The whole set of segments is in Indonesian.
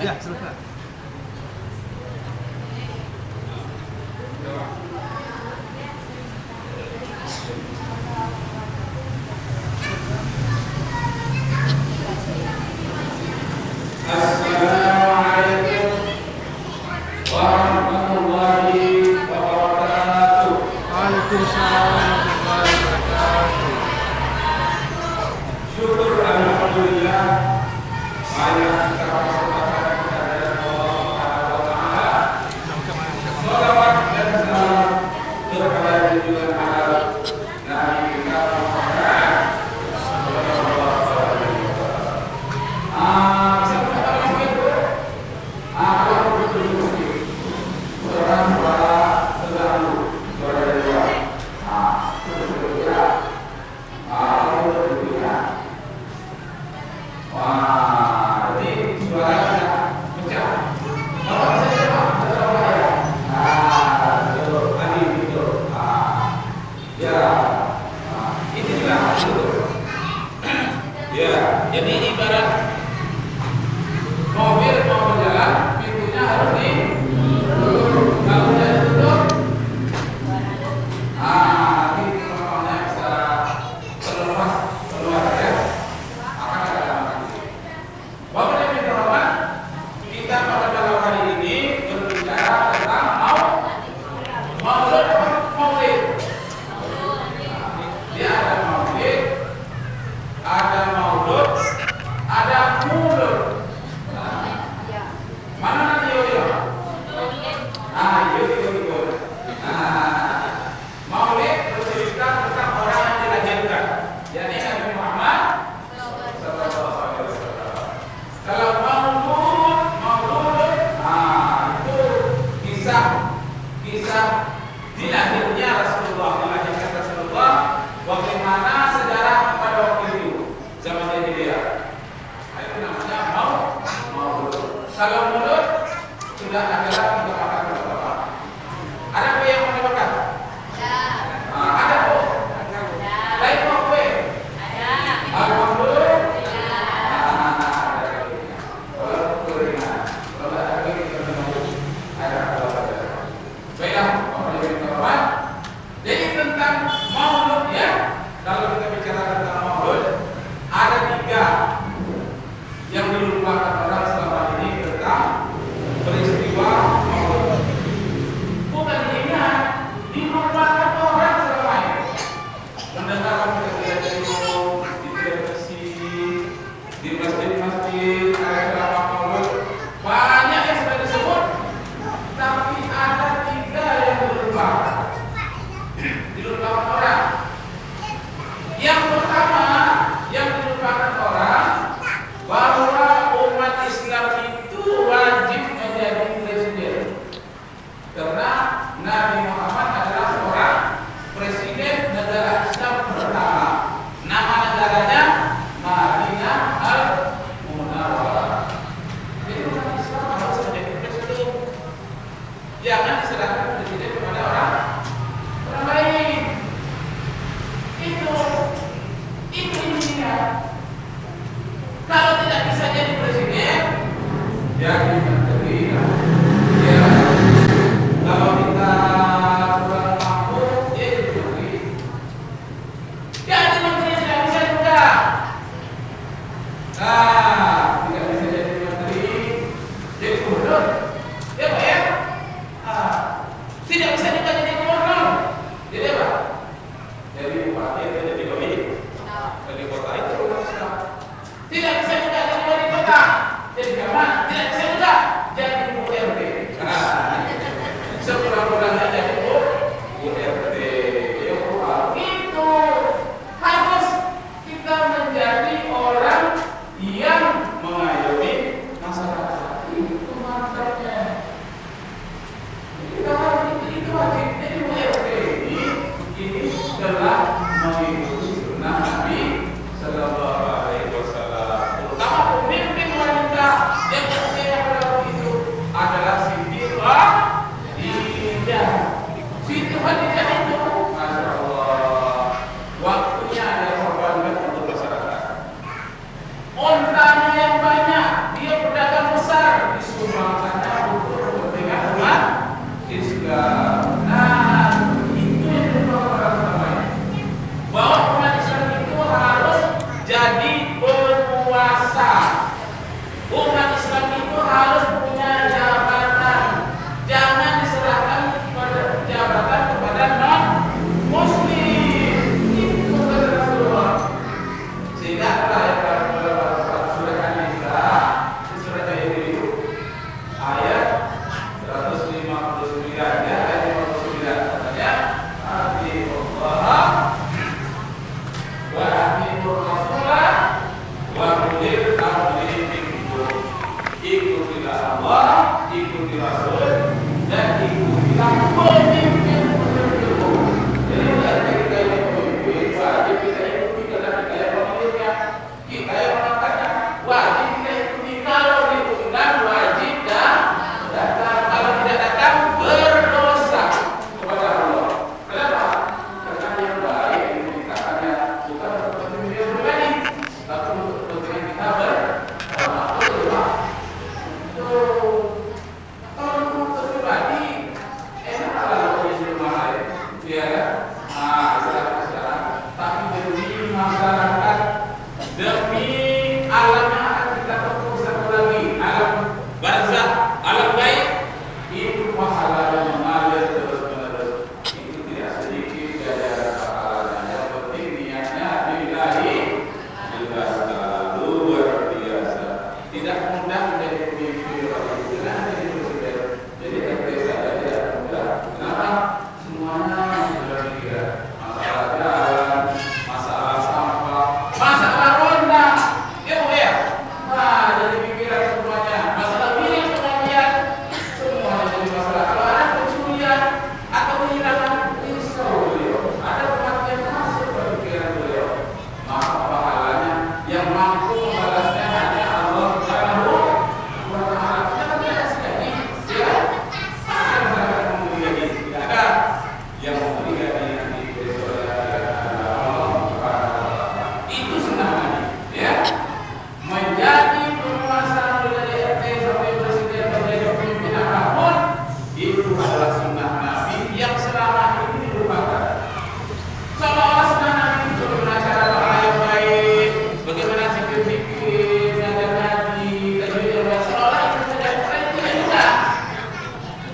Ya, silakan. Assalamualaikum warahmatullahi wabarakatuh. Waalaikumsalam warahmatullahi wabarakatuh. Syukur alhamdulillah. Mari kita bersyukur kepada Allah Subhanahu wa taala. Shalawat dan salam kepada junjungan alam Nabi kita Muhammad sallallahu alaihi wasallam. Ya, jadi ibarat mobil mau berjalan, pintunya harus ditutup. Kalau tidak ditutup, nanti penumpangnya bisa keluar ya, akan ada masalah. Bapak dan Ibu Rahman, kita pada malam hari ini berbicara tentang maulid. Dia ada maulid, ada maulud, ada mulud. Mana nanti yo? Yo. Maulid bercerita tentang orang yang dilahirkan, yakni Nabi Muhammad sallallahu alaihi wasallam. Kalau maulud, itu kisah dilahirnya dilahirkan Rasulullah, bagaimana sejarah pada waktu itu zaman jahiliyah. Itu namanya maulud. Kalau mulud sudah ada untuk makan bersama. Ada kue yang mau dimakan? Ada kok. Lain mau kue? Alhamdulillah. Kalau kue ringan, kalau ada kue kita ada apa? Baiklah, Bapak Ibu Rahman. Jadi tentang maulud ya, kalau kita bicara tentang maulud, ada 3 yang dilupakan orang selama ini tentang peristiwa maulud. Bukan diingat, dilupakan orang selama ini. Mendengar video di televisi, di masjid-masjid, ada ceramah maulud, banyak yang sudah disebut, tapi ada 3 yang dilupakan orang. Yang pertama yang dilupakan orang, bahwa umat Islam itu wajib menjadi presiden, karena Nabi Muhammad adalah seorang presiden negara Islam pertama. Nama negaranya Madinah Al-Munawwarah. Jadi umat Islam harus menjadi presiden. Jangan diserahkan presiden kepada orang lain. Itu intinya. Kalau tidak bisa jadi presiden, jadi menteri. Ya, kalau kita kurang mampu, jadi menteri. Jadi menteri tidak bisa juga. Tidak bisa jadi menteri, jadi gubernur. Ya Pak ya? Tidak bisa juga jadi gubernur. Jadi apa? Jadi bupati, jadi wali. Jadi kota itu umat Islam. Tidak bisa juga jadi wali kota, jadi camat. Tidak bisa juga jadi URT. Sekurang-kurangnya jadi URT. Itu harus kita menjadi orang yang mengayomi masyarakat. Itu mantapnya. Kita harus itu wajib. Jadi URT ini telah mengikuti atiiur rasulah wa ulil amri minkum. Ikutilah Allah, ikuti Rasul, dan ikutilah pemimpin. Jadi dari kita yang pemimpin wajib kita ikuti karena kita yang pemimpinnya, kita yang mengatakan wajib kita ikuti. Kalau diundang wajib dan datang, kalau tidak datang berdosa kepada Allah. Kenapa? Karena yang baik yang dimintakannya bukan untuk kepentingan pribadi, tapi untuk kepentingan kita bersama. Kalau untuk pribadi enak kalau di rumah lain, ya kan? Tapi demi masyarakat, demi alam yang akan kita tempuh satu lagi, alam barzakh, alam gaib, itu pahala yang mengalir terus-menerus. Itu tidak sedikit ganjaran pahalanya. Yang penting niatnya lillahi, luar biasa. Tidak mudah menjadi pemimpin orang itu, tidak jadi presiden, jadi desa saja tidak mudah. Kenapa? Semuanya sudah dikira. Masalah jalan, masalah sampah, masalah ronda, ya Bu ya. Nah, jadi pikiran semuanya. Masalah milik pengajian, semuanya jadi masalah. Kalau ada pencurian atau penyerangan, bisa beliau. Ada kematian masuk ke pikiran beliau. Maka pahalanya yang mampu membalasnya hanya Allah Subhanahu wa Ta'ala. Kita kan tidak sekali, ya. Kita akan memuliakan, tidak ada yang memuliakan nanti besok Allah Subhanahu wa Ta'ala. Itu senang, ya. Menjadi penguasa, menjadi RT sampai presiden, menjadi pemimpin apapun, itu adalah sunnah Nabi yang selama ini dilupakan. Seolah-olah sunnah Nabi itu bagaimana cara doa yang baik, bagaimana zikir-zikir, ngajar ngaji, tajwid yang baik. Seolah itu saja tidak juga.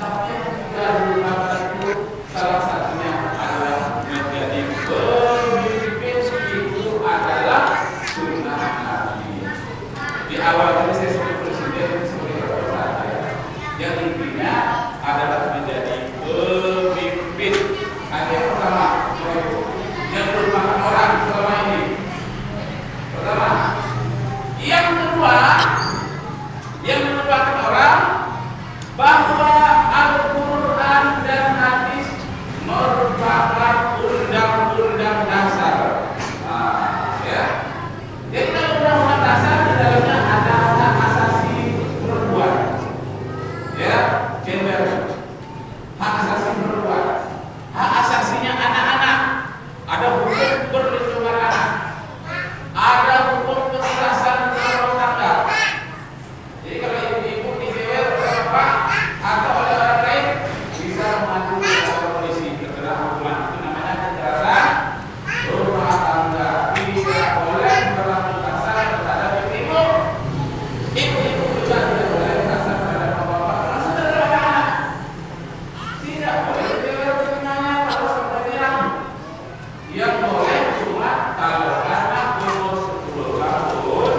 Tapi yang juga dilupakan itu salah satunya adalah menjadi pemimpin. Itu adalah sunnah Nabi. Di awal tadi saya sebut presiden sebagai apa saja. Yang intinya adalah menjadi pemimpin. Ada yang pertama, yang merupakan orang selama ini. Pertama, yang kedua, yang merupakan orang bahwa Al-Quran dan hadis merupakan undang-undang dasar. Nah, ya. Jadi kalau undang-undang dasar di dalamnya ada hak asasi perempuan, ya, gender, hak asasi perempuan, hak asasinya anak-anak, ada hukum perlindungan anak, ada hukum kekerasan rumah tangga. Jadi kalau ibu-ibu dijewer oleh bapak atau oleh orang lain, bisa mengadu kepada polisi. Terkena hukuman itu namanya kekerasan rumah tangga. Tidak boleh berlaku kasar terhadap ibu. Ibu-ibu juga tidak boleh kasar terhadap bapak, termasuk terhadap anak. Tidak boleh dijewer telingannya kalau sampai dirang. Yang boleh cuma kalau anak umur 10 tahun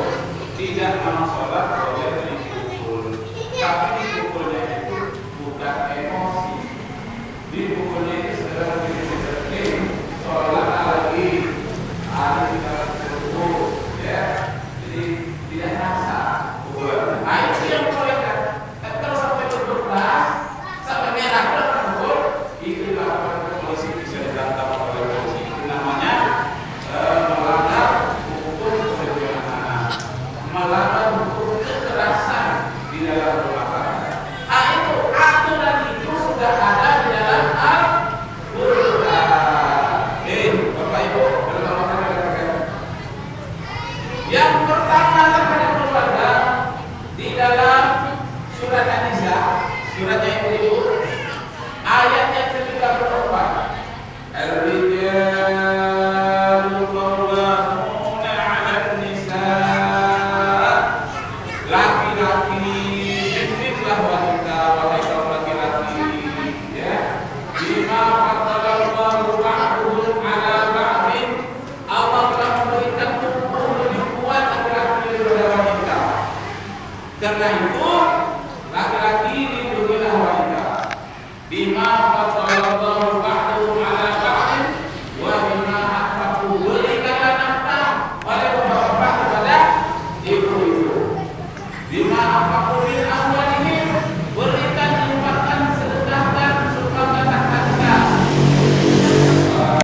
tidak mau sholat boleh dipukul. Tapi dipukulnya itu bukan emosi. Dipukulnya itu secara disiplin. Sholat lagi, hari kita berpukul, ya. Jadi tidak rasa pukulan. Nah itu yang dibolehkan. Tapi kalau sampai berbelas, sampai merah berpukul, itu dilakukan ke polisi, bisa ditangkap oleh polisi. Itu namanya melanggar hukum perlindungan anak, melanggar hukum kekerasan di dalam rumah tangga. Itu aturan itu sudah ada di dalam Al-Quran. Bapak Ibu, yang pertama terhadap keluarga di dalam surat An-Nisa, suratnya